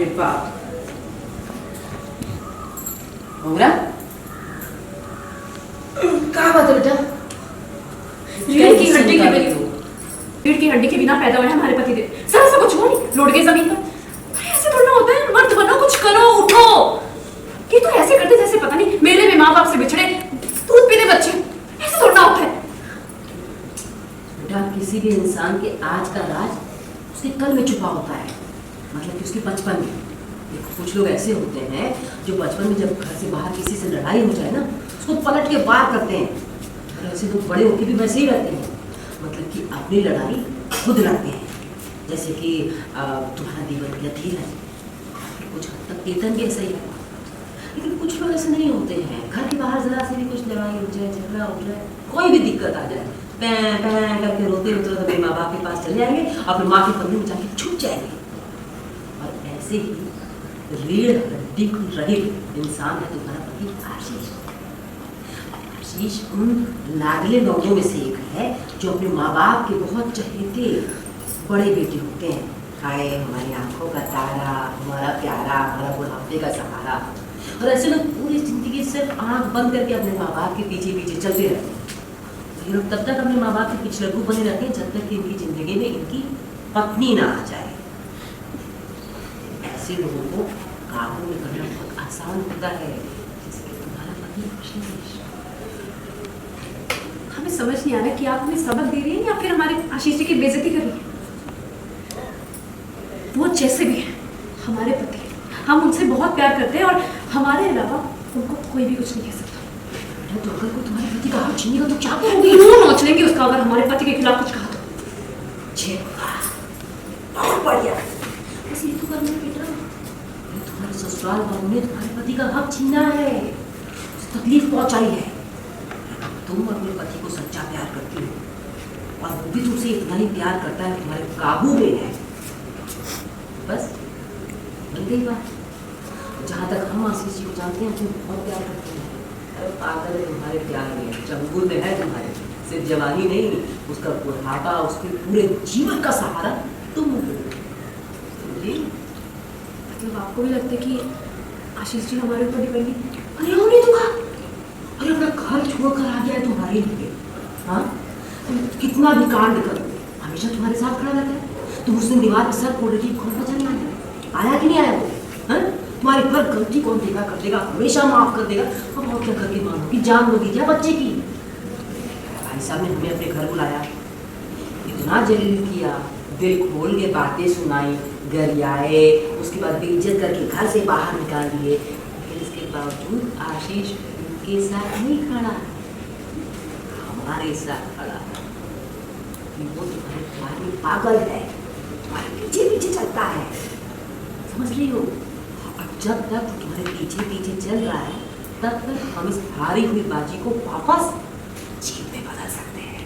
रे बाप। मोगरा, क्या बात है बेटा? रीढ़ की हड्डी के बिना पैदा हुए हमारे पति देव। सर सब कुछ नहीं लौट गए जमीन पर। ऐसे थोड़ा होता है, मर्द बनो, कुछ करो, उठो। ये तो ऐसे करते जैसे पता नहीं मेले में माँ बाप से बिछड़े दूध पीने बच्चे। ऐसे थोड़ा होता है बेटा। किसी भी इंसान के आज का राज उसके कल में छुपा होता है, मतलब कि उसके बचपन में। देखो कुछ लोग ऐसे होते हैं जो बचपन में जब घर से बाहर किसी से लड़ाई हो जाए ना, उसको पलट के वार करते हैं। और ऐसे लोग बड़े होकर भी वैसे ही रहते हैं, मतलब कि अपनी लड़ाई खुद लड़ते हैं। जैसे कि तुम्हारा दीवन या धीरज, कुछ हद तक केतन भी ऐसा ही है। लेकिन कुछ लोग ऐसे नहीं होते हैं, घर के बाहर जरा से भी कुछ लड़ाई हो जाए, झगड़ा हो जाए, कोई भी दिक्कत आ जाए, पैं पैं करके रोते रोते अपने माँ बाप के पास चले जाएंगे और फिर माँ के कमरे में जाके छुप जाएंगे। और ऐसे ही रीढ़ हड्डी रहित इंसान है तुम्हारा पति आशीष। आशीष उन लाडले लोगों में से एक है जो अपने माँ बाप के बहुत चहेते बड़े बेटे होते हैं। हाय हमारी आंखों का तारा, हमारा प्यारा, हमारा बुढ़ापे का सहारा। और ऐसे लोग पूरी जिंदगी सिर्फ आंख बंद करके अपने माँ बाप के पीछे पीछे चलते रहते हैं। ये लोग तब तक अपने माँ बाप के पीछे लघु बने रहते हैं जब तक कि इनकी जिंदगी में इनकी पत्नी ना आ जाए। ऐसे लोगों को काबू में करना बहुत आसान होता है, जैसे तुम्हारा पति आशीष। हमें समझ नहीं आ रहा कि आप हमें सबक दे रही हैं या फिर हमारे आशीष जी की बेइज्जती कर रही हैं। वो जैसे भी हैं हमारे पति, हम उनसे बहुत प्यार करते हैं और हमारे अलावा उनको कोई भी कुछ नहीं कह सकता। तो अगर कोई तुम्हारे पति का हाथ छीनेगा तो क्या करोगी? नोच लेंगे उसका अगर हमारे पति के खिलाफ कुछ कहा तो। बहुत बढ़िया। ऐसे ही तो करना है बेटा। तुम्हारे ससुराल वालों ने तुम्हारे पति का हक छीना है, उसे तकलीफ पहुंचाई है। तुम अपने पति को सच्चा प्यार करती हो और वो भी तुमसे इतना ही प्यार करता है, तुम्हारे काबू में है। बस बन गई बात। जहाँ तक हम आशीष जी को जानते हैं तुम बहुत प्यार करते हैं। अरे पागल है तुम्हारे प्यार में, चंगुल में है तुम्हारे। सिर्फ जवानी नहीं, उसका बुढ़ापा, उसके पूरे जीवन का सहारा तुम हो। मतलब आपको भी लगता है कि आशीष जी हमारे ऊपर डिपेंड नहीं? अरे होने दूंगा। अरे अपना घर छोड़कर आ गया है तुम्हारे लिए। हाँ, कितना भी कांड करो हमेशा तुम्हारे साथ खड़ा रहता है। तुम उसने दीवार पर सर फोड़ रही, कौन पता नहीं आया कि नहीं आया वो? हाँ, तुम्हारी हर गलती कौन देखा कर देगा, हमेशा माफ कर देगा। अब और क्या करके मानोगी, जान लोगी क्या बच्चे की? भाई साहब ने हमें अपने घर बुलाया, इतना जलील किया, दिल खोल के बातें सुनाई, गरियाए, उसके बाद बेइज्जत करके घर से बाहर निकाल दिए। लेकिन इसके बावजूद आशीष उनके साथ नहीं खड़ा, हमारे साथ खड़ा। वो तुम्हारे प्यार में पागल है, तुम्हारे पीछे पीछे चलता है, समझ रही हो? और जब तक तुम्हारे पीछे पीछे चल रहा है तब तक हम इस हारी हुई बाजी को वापस जीत में बदल सकते हैं।